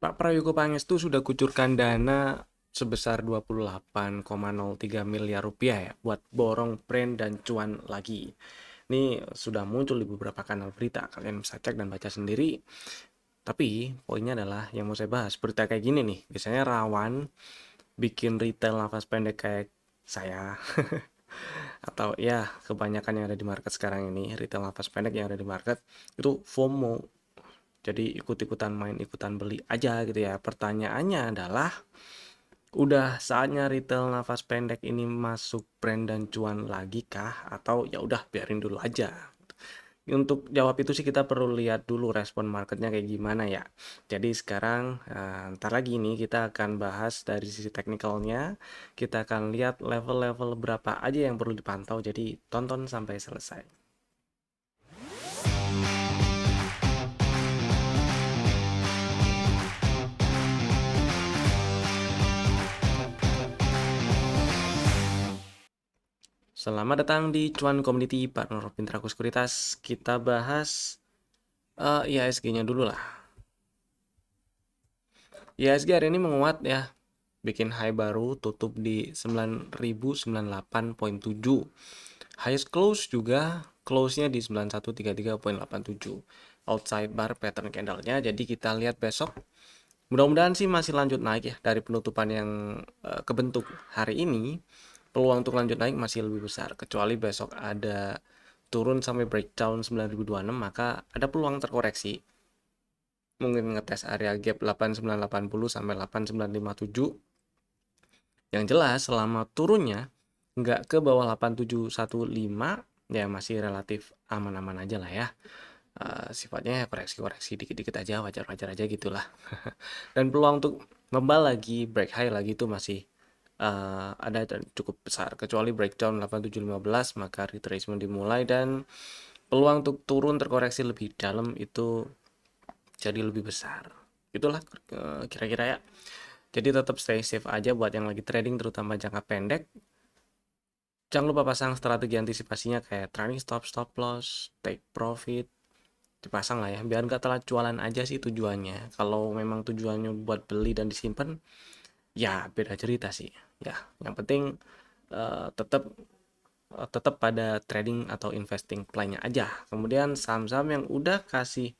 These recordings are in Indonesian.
Pak Prayogo Pangestu sudah kucurkan dana sebesar 28,03 miliar rupiah ya buat borong brand dan cuan lagi. Ini sudah muncul di beberapa kanal berita, kalian bisa cek dan baca sendiri. Tapi poinnya adalah yang mau saya bahas, berita kayak gini nih, biasanya rawan bikin retail nafas pendek kayak saya atau ya kebanyakan yang ada di market sekarang ini, retail nafas pendek yang ada di market itu FOMO. Jadi ikut-ikutan main, ikutan beli aja gitu ya. Pertanyaannya adalah, udah saatnya retail nafas pendek ini masuk brand dan cuan lagi kah? Atau ya udah biarin dulu aja? Untuk jawab itu sih kita perlu lihat dulu respon marketnya kayak gimana ya. Jadi sekarang ntar lagi ini kita akan bahas dari sisi teknikalnya. Kita akan lihat level-level berapa aja yang perlu dipantau. Jadi tonton sampai selesai. Selamat datang di Cuan Community Partner Pintraku Sekuritas. Kita bahas IHSG-nya dulu lah. IHSG hari ini menguat ya, bikin high baru, tutup di 9.098,7. Highest close juga, close-nya di 9133,87. Outside bar pattern candle-nya, jadi kita lihat besok. Mudah-mudahan sih masih lanjut naik ya, dari penutupan yang kebentuk hari ini. Peluang untuk lanjut naik masih lebih besar, kecuali besok ada turun sampai breakdown 9.026, maka ada peluang terkoreksi. Mungkin ngetes area gap 8980 sampai 8957. Yang jelas selama turunnya nggak ke bawah 8715 ya masih relatif aman-aman aja lah ya. Sifatnya koreksi-koreksi dikit-dikit aja, wajar-wajar aja gitulah. Dan peluang untuk membal lagi, break high lagi itu masih ada dan cukup besar. Kecuali breakdown 8715 maka retracement dimulai dan peluang untuk turun terkoreksi lebih dalam itu jadi lebih besar. Itulah kira-kira ya. Jadi tetap stay safe aja buat yang lagi trading terutama jangka pendek. Jangan lupa pasang strategi antisipasinya kayak trailing stop, stop loss, take profit. Dipasang lah ya, biar nggak telat jualan aja sih tujuannya. Kalau memang tujuannya buat beli dan disimpan, ya beda cerita sih. Ya, yang penting tetap tetap pada trading atau investing plan-nya aja. Kemudian saham-saham yang udah kasih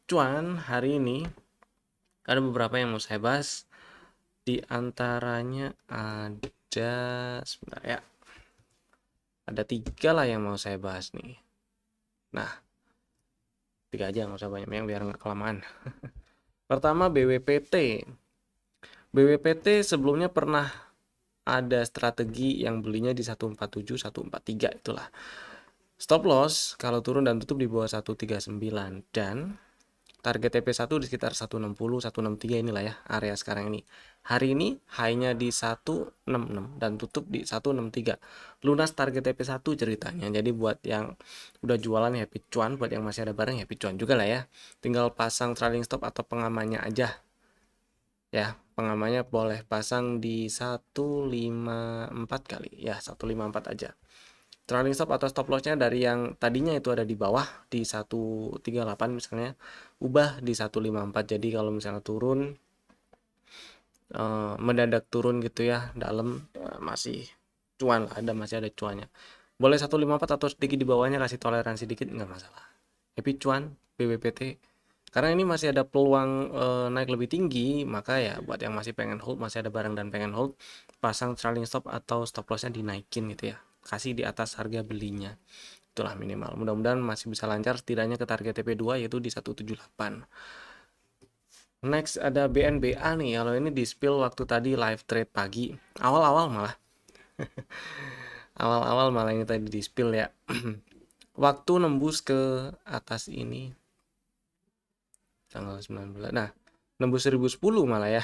cuan hari ini ada beberapa yang mau saya bahas. Di antaranya ada sebentar ya. Ada 3 lah yang mau saya bahas nih. Nah, 3 aja nggak usah banyak-banyak biar nggak kelamaan. Pertama BWPT. BWPT sebelumnya pernah ada strategi yang belinya di 147, 143 itulah. Stop loss kalau turun dan tutup di bawah 139 dan target TP1 di sekitar 160, 163 inilah ya area sekarang ini. Hari ini high-nya di 166 dan tutup di 163. Lunas target TP1 ceritanya. Jadi buat yang udah jualan happy cuan, buat yang masih ada barang happy cuan juga lah ya. Tinggal pasang trailing stop atau pengamannya aja. Ya, pengamannya boleh pasang di 154 kali. Ya, 154 aja. Trailing stop atau stop loss-nya dari yang tadinya itu ada di bawah di 138 misalnya, ubah di 154. Jadi kalau misalnya turun mendadak turun gitu ya dalam, masih cuan lah, masih ada cuannya. Boleh 154 atau sedikit di bawahnya, kasih toleransi dikit nggak masalah. Happy cuan BBPT. Karena ini masih ada peluang naik lebih tinggi, maka ya buat yang masih pengen hold, masih ada barang dan pengen hold, pasang trailing stop atau stop loss-nya dinaikin gitu ya. Kasih di atas harga belinya. Itulah minimal. Mudah-mudahan masih bisa lancar setidaknya ke target TP2 yaitu di 178. Next ada BNBA nih. Kalau ini di spill waktu tadi live trade pagi. Awal-awal malah. Awal-awal malah ini tadi di spill ya. Waktu nembus ke atas ini tanggal 19. Nah, nembus 1010 malah ya.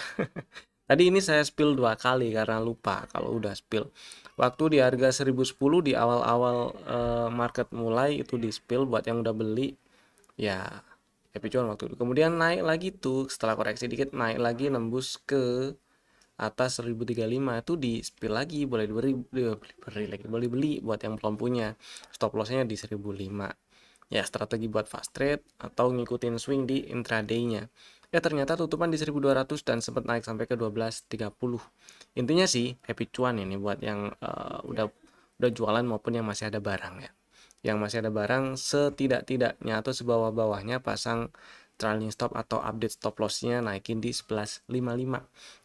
Tadi ini saya spill 2 kali karena lupa kalau udah spill. Waktu di harga 1010 di awal-awal market mulai itu di spill buat yang udah beli ya happy cuan waktu itu. Kemudian naik lagi tuh setelah koreksi dikit naik lagi nembus ke atas 1035 itu di spill lagi boleh beli buat yang belum punya. Stop lossnya di 1005. Ya strategi buat fast trade atau ngikutin swing di intraday-nya. Ya ternyata tutupan di 1200 dan sempat naik sampai ke 12.30. Intinya sih happy cuan ini buat yang udah jualan maupun yang masih ada barang ya. Yang masih ada barang setidak-tidaknya atau sebawah-bawahnya pasang trailing stop atau update stop lossnya naikin di 11.55.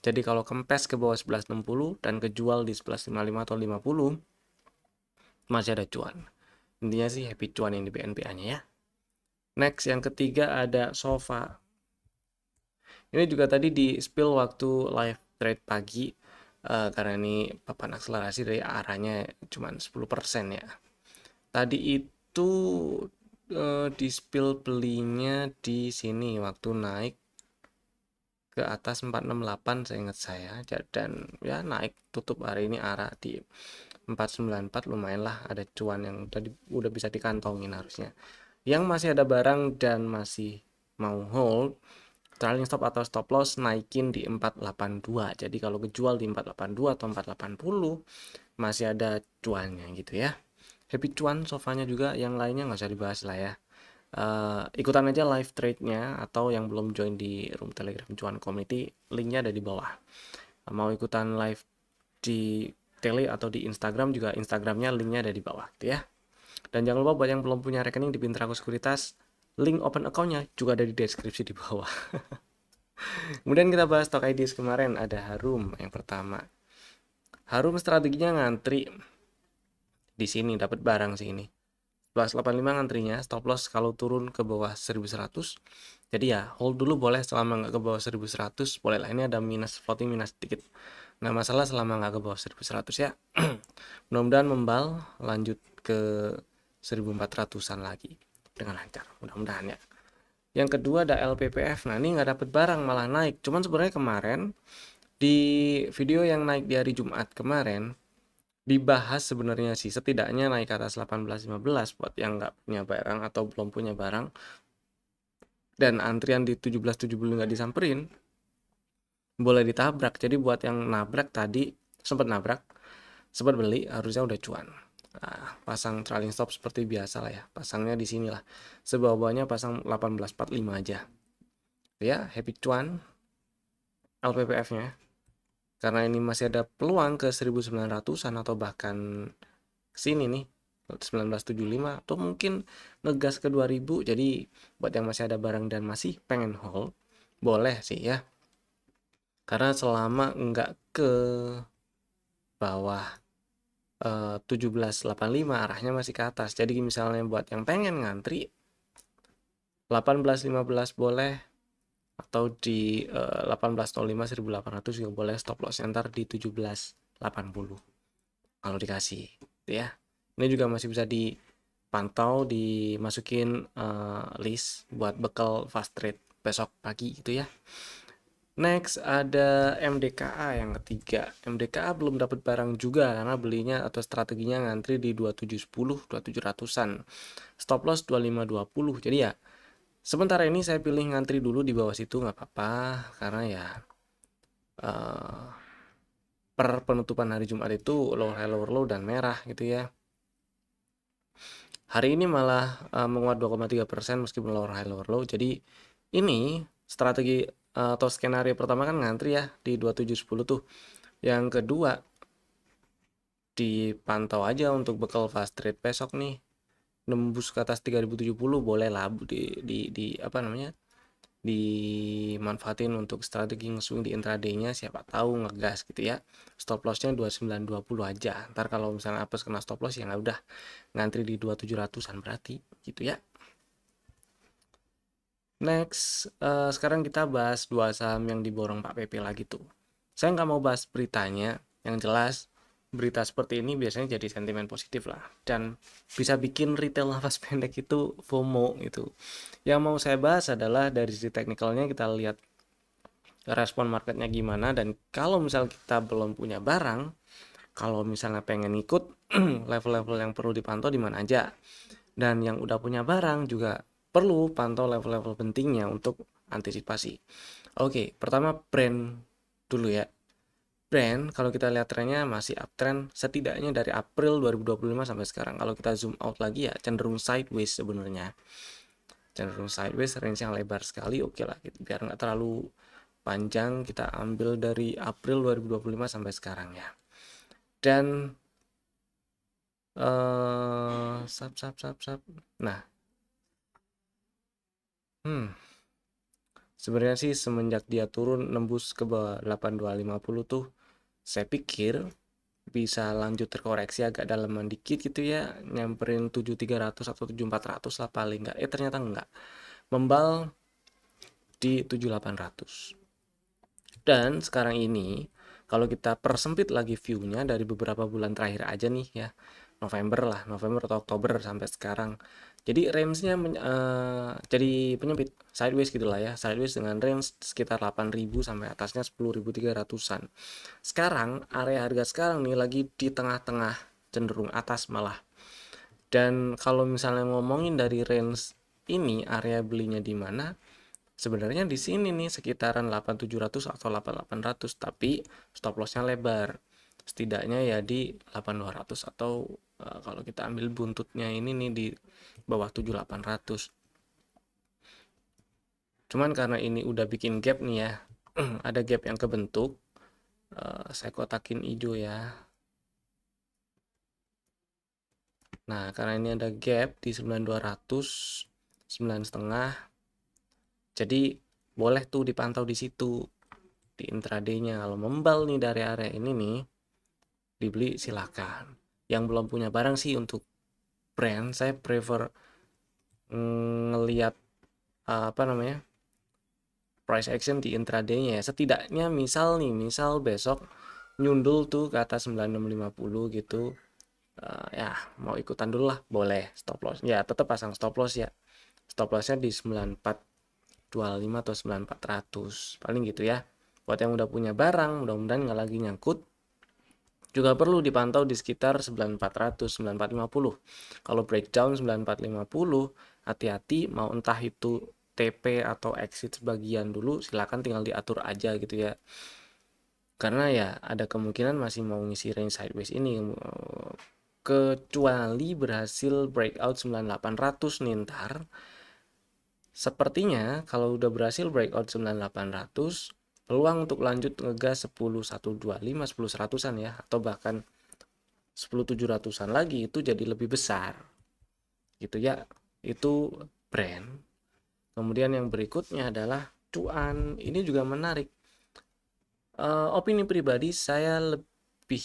Jadi kalau kempes ke bawah 11.60 dan kejual di 11.55 atau 50 masih ada cuan. Intinya sih happy cuan yang di BNPA-nya ya. Next yang ketiga ada Sofa. Ini juga tadi di spill waktu live trade pagi karena ini papan akselerasi dari arahnya cuma 10% ya. Tadi itu di spill belinya di sini waktu naik ke atas 468 seingat saya, dan ya naik tutup hari ini arah di 494, lumayan lah ada cuan yang tadi udah bisa dikantongin harusnya. Yang masih ada barang dan masih mau hold, trailing stop atau stop loss naikin di 482. Jadi kalau kejual di 482 atau 480 masih ada cuannya gitu ya. Happy cuan sofanya juga, yang lainnya nggak usah dibahas lah ya. Ikutan aja live trade-nya, atau yang belum join di room Telegram Cuan Community, linknya ada di bawah. Mau ikutan live di Tele atau di Instagram juga, Instagramnya linknya ada di bawah gitu ya. Dan jangan lupa buat yang belum punya rekening di Pintraku Sekuritas, link open account-nya juga ada di deskripsi di bawah. Kemudian kita bahas stock ideas kemarin, ada Harum yang pertama. Harum strateginya ngantri di sini, dapat barang sih ini. 1185 ngantrinya, stop loss kalau turun ke bawah 1100. Jadi ya hold dulu boleh selama nggak ke bawah 1100, boleh lah. Ini ada minus floating minus sedikit. Nah masalah selama nggak ke bawah 1100 ya. Mudah-mudahan membal lanjut ke 1400-an lagi dengan lancar, mudah-mudahan ya. Yang kedua ada LPPF. Nah ini nggak dapat barang malah naik. Cuman sebenarnya kemarin di video yang naik di hari Jumat kemarin dibahas sebenarnya sih setidaknya naik ke atas 18.15 buat yang nggak punya barang atau belum punya barang dan antrian di 17.70 nggak disamperin, boleh ditabrak. Jadi buat yang nabrak tadi, sempat beli, harusnya udah cuan. Nah, pasang trailing stop seperti biasa lah ya, pasangnya di sini lah, sebawahnya pasang 18.45 aja ya. Happy cuan LPPF nya karena ini masih ada peluang ke 1900-an atau bahkan sini nih 1975 atau mungkin ngegas ke 2000. Jadi buat yang masih ada barang dan masih pengen hold, boleh sih ya, karena selama nggak ke bawah 1785 arahnya masih ke atas. Jadi misalnya buat yang pengen ngantri 1815 boleh, atau di 1805 1800 juga boleh. Stop loss ntar di 1780 kalau dikasih gitu ya. Ini juga masih bisa dipantau, dimasukin list buat bekal fast trade besok pagi gitu ya. Next ada MDKA yang ketiga. MDKA belum dapat barang juga karena belinya atau strateginya ngantri di 2710 2700-an. Stop loss 2520. Jadi ya sementara ini saya pilih ngantri dulu di bawah situ, nggak apa-apa, karena ya per penutupan hari Jumat itu low high lower low dan merah gitu ya. Hari ini malah menguat 2,3% meskipun lower high lower low. Jadi ini strategi atau skenario pertama kan ngantri ya di 2710 tuh. Yang kedua dipantau aja untuk bekal fast trade besok nih. Nembus ke atas 3070 boleh lah di apa namanya? Dimanfaatin untuk strategi nge-swing di intraday-nya, siapa tahu ngegas gitu ya. Stop loss-nya 2920 aja. Ntar kalau misalnya apes kena stop loss ya nggak udah ngantri di 2700-an berarti gitu ya. Next, sekarang kita bahas dua saham yang diborong Pak PP lagi tuh. Saya nggak mau bahas beritanya, yang jelas berita seperti ini biasanya jadi sentimen positif lah dan bisa bikin retail nafas pendek itu FOMO gitu. Yang mau saya bahas adalah dari sisi teknikalnya, kita lihat respon marketnya gimana, dan kalau misal kita belum punya barang, kalau misalnya pengen ikut level-level yang perlu dipantau di mana aja, dan yang udah punya barang juga perlu pantau level-level pentingnya untuk antisipasi. Oke, pertama brand dulu ya. Brand kalau kita lihat trennya masih uptrend setidaknya dari April 2025 sampai sekarang. Kalau kita zoom out lagi ya cenderung sideways sebenarnya. cenderung sideways, range yang lebar sekali, oke lah gitu. Biar nggak terlalu panjang, kita ambil dari April 2025 sampai sekarang ya. Dan nah, sebenarnya sih semenjak dia turun nembus ke bawah 8250 tuh, saya pikir bisa lanjut terkoreksi agak dalaman dikit gitu ya, nyamperin 7300 atau 7400 lah paling nggak. Ternyata enggak, membal di 7800. Dan sekarang ini kalau kita persempit lagi view-nya dari beberapa bulan terakhir aja nih ya, November atau Oktober sampai sekarang. Jadi range-nya jadi penyempit, sideways gitulah ya, sideways dengan range sekitar 8000 sampai atasnya 10300-an. Sekarang area harga sekarang nih lagi di tengah-tengah, cenderung atas malah. Dan kalau misalnya ngomongin dari range ini, area belinya di mana? Sebenarnya di sini nih sekitaran 8700 atau 8800, tapi stop lossnya lebar. Setidaknya ya di 8200 atau kalau kita ambil buntutnya ini nih di bawah 7800. Cuman karena ini udah bikin gap nih ya, ada gap yang kebentuk. Saya kotakin hijau ya. Nah, karena ini ada gap di 9200, 9,5. Jadi boleh tuh dipantau di situ di intraday-nya. Kalau membal nih dari area ini nih, dibeli silakan. Yang belum punya barang sih untuk brand, saya prefer ngelihat apa namanya, price action di intraday-nya ya. Setidaknya misal besok nyundul tuh ke atas 9650 gitu, ya mau ikutan dulu lah, boleh stop loss ya, tetap pasang stop loss ya. Stop lossnya di 9425 atau 9400 paling gitu ya. Buat yang udah punya barang, mudah-mudahan nggak lagi nyangkut, juga perlu dipantau di sekitar 9400 9450. Kalau breakdown 9450, hati-hati, mau entah itu TP atau exit sebagian dulu, silakan tinggal diatur aja gitu ya. Karena ya ada kemungkinan masih mau ngisi range sideways ini, kecuali berhasil breakout 9800 nih ntar. Sepertinya kalau udah berhasil breakout 9800, peluang untuk lanjut ngegas 10125, 10100-an ya, atau bahkan 10700-an lagi itu jadi lebih besar. Gitu ya. Itu brand. Kemudian yang berikutnya adalah cuan. Ini juga menarik. Opini pribadi saya lebih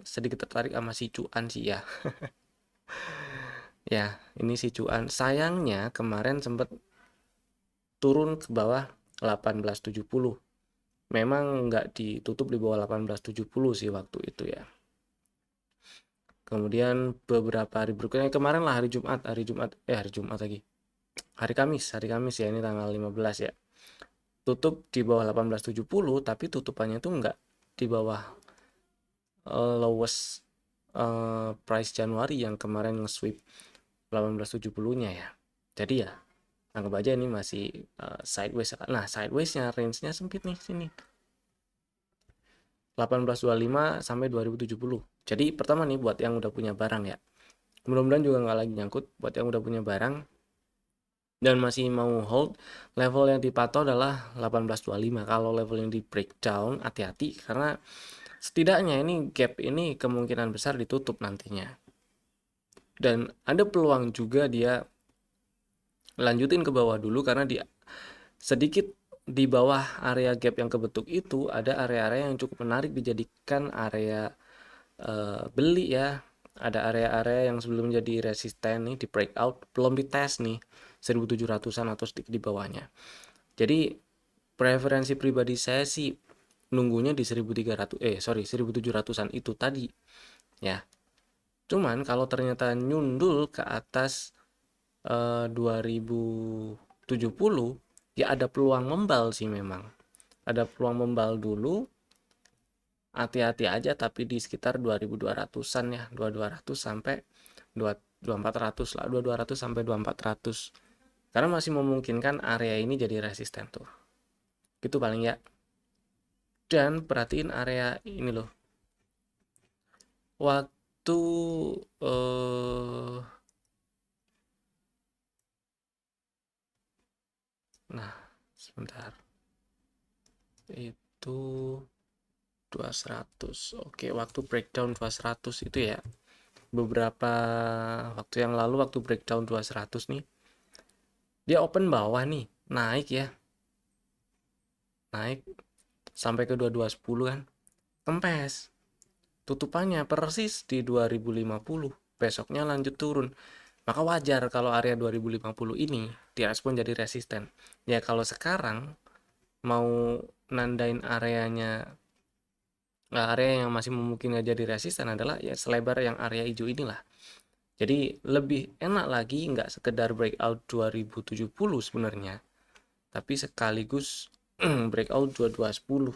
sedikit tertarik sama si cuan sih ya. Ya, ini si cuan. Sayangnya kemarin sempat turun ke bawah 1870. Memang nggak ditutup di bawah 1870 sih waktu itu ya. Kemudian beberapa hari berikutnya, kemarin lah hari Jumat lagi. Hari Kamis ya, ini tanggal 15 ya. Tutup di bawah 1870, tapi tutupannya tuh nggak di bawah lowest price Januari yang kemarin nge-sweep 1870-nya ya. Jadi ya anggap aja ini masih sideways. Nah, sidewaysnya range-nya sempit nih sini. 1825 sampai 2070. Jadi pertama nih buat yang udah punya barang ya. Mudah-mudahan juga nggak lagi nyangkut. Buat yang udah punya barang dan masih mau hold, level yang dipatok adalah 1825. Kalau level yang di breakdown, hati-hati karena setidaknya ini gap ini kemungkinan besar ditutup nantinya. Dan ada peluang juga dia lanjutin ke bawah dulu karena dia sedikit di bawah area gap yang kebentuk itu ada area-area yang cukup menarik dijadikan area beli ya. Ada area-area yang sebelum jadi resisten nih di breakout belum dites nih 1700-an atau sedikit di bawahnya. Jadi preferensi pribadi saya sih nunggunya di 1700-an itu tadi ya. Cuman kalau ternyata nyundul ke atas 2070 ya ada peluang membal sih memang. Ada peluang membal dulu. Hati-hati aja tapi di sekitar 2200-an ya, 2200 sampai 2400 lah, 2200 sampai 2400. Karena masih memungkinkan area ini jadi resisten tuh. Gitu paling ya. Dan perhatiin area ini loh. Waktu Nah, sebentar. Itu 2100. Oke, waktu breakdown 2100 itu ya. Beberapa waktu yang lalu waktu breakdown 2100 nih, dia open bawah nih, naik ya. Naik sampai ke 2210 kan. Kempes. Tutupannya persis di 2050. Besoknya lanjut turun. Maka wajar kalau area 2050 ini direspon jadi resisten. Ya kalau sekarang mau nandain area yang masih memungkinkan jadi resisten adalah ya selebar yang area hijau inilah. Jadi lebih enak lagi nggak sekedar breakout 2070 sebenarnya, tapi sekaligus breakout 2210.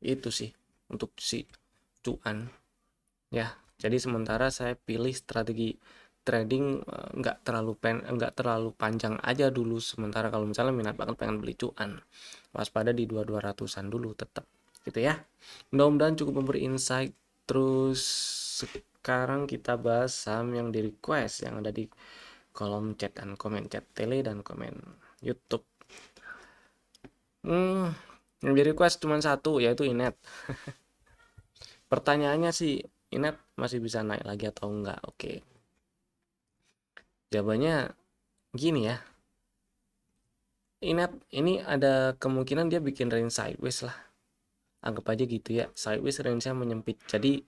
Itu sih untuk si cuan ya. Jadi sementara saya pilih strategi trading nggak terlalu panjang aja dulu. Sementara kalau misalnya minat banget pengen beli cuan, waspada di 2200-an dulu tetap gitu ya. Mudah-mudahan cukup memberi insight. Terus sekarang kita bahas saham yang di request yang ada di kolom chat dan komen chat tele dan komen YouTube. Yang di request cuma satu, yaitu Inet. Pertanyaannya sih, Inet masih bisa naik lagi atau enggak? Oke. Jawabannya gini ya. Inet ini ada kemungkinan dia bikin range sideways lah. Anggap aja gitu ya. Sideways range-nya menyempit. Jadi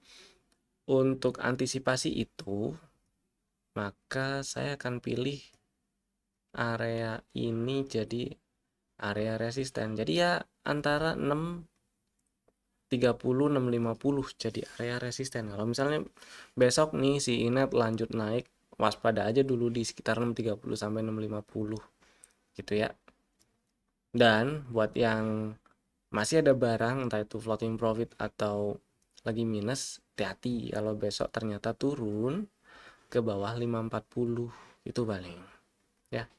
untuk antisipasi itu, maka saya akan pilih area ini jadi area resisten. Jadi ya antara 630 650 jadi area resisten. Kalau misalnya besok nih si Inet lanjut naik, waspada aja dulu di sekitar 630 sampai 650 gitu ya. Dan buat yang masih ada barang entah itu floating profit atau lagi minus, hati-hati kalau besok ternyata turun ke bawah 540 itu paling ya.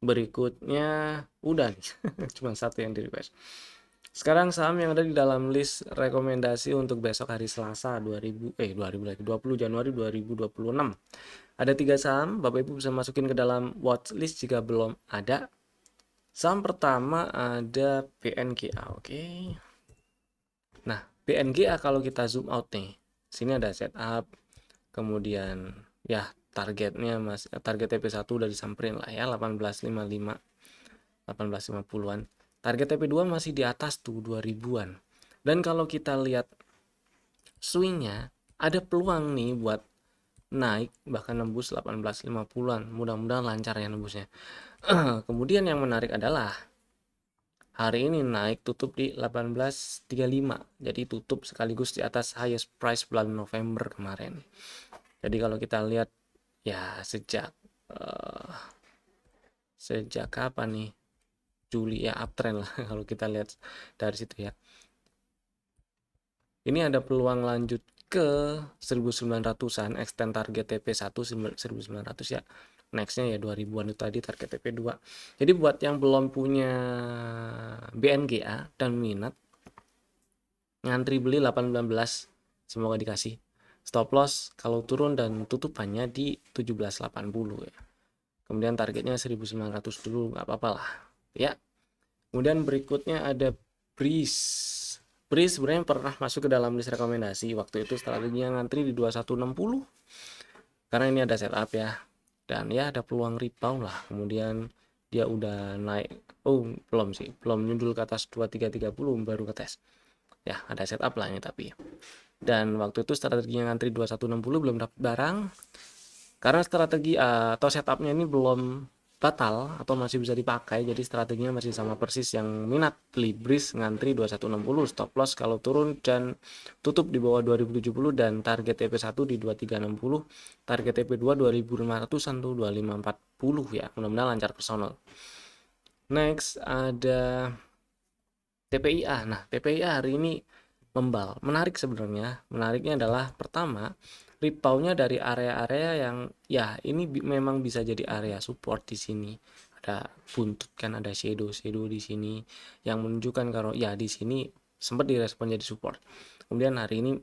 Berikutnya udah nih cuma satu yang di request. Sekarang saham yang ada di dalam list rekomendasi untuk besok hari Selasa 2020 Januari 2026. Ada 3 saham, Bapak Ibu bisa masukin ke dalam watchlist jika belum ada. Saham pertama ada BNGA, oke. Nah, BNGA kalau kita zoom out nih, sini ada setup, kemudian ya target TP1 udah disamperin lah ya 1855 1850-an. Target TP2 masih di atas tuh 2000-an. Dan kalau kita lihat swingnya ada peluang nih buat naik bahkan nembus 1850-an. Mudah-mudahan lancar ya nembusnya. Kemudian yang menarik adalah hari ini naik tutup di 1835. Jadi tutup sekaligus di atas highest price bulan November kemarin. Jadi kalau kita lihat ya sejak kapan nih? Juli ya, uptrend lah kalau kita lihat dari situ ya. Ini ada peluang lanjut ke 1900-an, extend target TP1 1900 ya. Nextnya ya 2000-an itu tadi target TP2. Jadi buat yang belum punya BNGA dan minat, ngantri beli 18, semoga dikasih. Stop loss kalau turun dan tutupannya di 1780 ya. Kemudian targetnya 1900 dulu, nggak apa-apa lah ya. Kemudian berikutnya ada Breeze. Breeze sebenarnya pernah masuk ke dalam list rekomendasi. Waktu itu strateginya ngantri di 2160. Karena ini ada setup ya. Dan ya ada peluang rebound lah. Kemudian dia udah naik. Oh, belum sih. Belum nyundul ke atas 2330 baru ngetes. Ya, ada setup lah ini tapi. Dan waktu itu strateginya ngantri 2160 belum dapat barang. Karena strategi atau setupnya ini belum batal atau masih bisa dipakai, jadi strateginya masih sama persis. Yang minat beli Breeze ngantri 2160, stop loss kalau turun dan tutup di bawah 2070 dan target TP1 di 2360, target TP2 2500-an tuh 2540 ya. Mudah-mudahan lancar personal. Next ada TPIA. Nah, TPIA hari ini membal. Menarik sebenarnya. Menariknya adalah pertama, reboundnya dari area-area yang ya ini memang bisa jadi area support di sini. Ada buntut kan, ada shadow di sini yang menunjukkan kalau ya di sini sempat direspon jadi support. Kemudian hari ini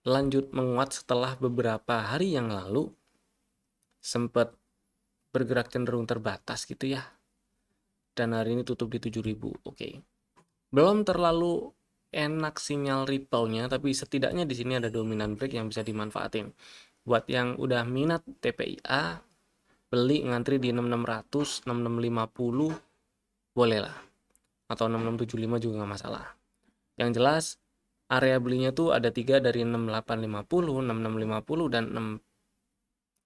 lanjut menguat setelah beberapa hari yang lalu sempat bergerak cenderung terbatas gitu ya. Dan hari ini tutup di 7000. Oke. Belum terlalu enak sinyal Ripple-nya, tapi setidaknya di sini ada dominant break yang bisa dimanfaatin. Buat yang udah minat TPIA, beli ngantri di 6600, 6650 boleh lah. Atau 6675 juga nggak masalah. Yang jelas area belinya tuh ada 3 dari 6850, 6650 dan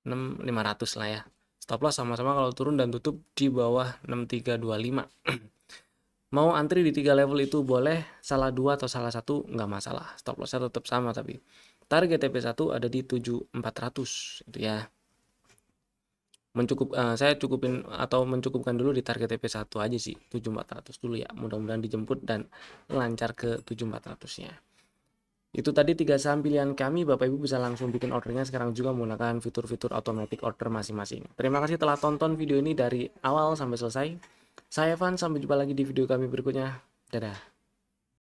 6500 lah ya. Stop loss sama-sama kalau turun dan tutup di bawah 6325. Mau antri di 3 level itu boleh, salah 2 atau salah 1 nggak masalah. Stop lossnya tetap sama tapi target TP1 ada di 7400 itu ya. Saya cukupin atau mencukupkan dulu di target TP1 aja sih, 7400 dulu ya. Mudah-mudahan dijemput dan lancar ke 7400-nya. Itu tadi 3 saham pilihan kami. Bapak Ibu bisa langsung bikin ordernya sekarang juga menggunakan fitur-fitur automatic order masing-masing. Terima kasih telah tonton video ini dari awal sampai selesai. Saya Evan, sampai jumpa lagi di video kami berikutnya. Dadah.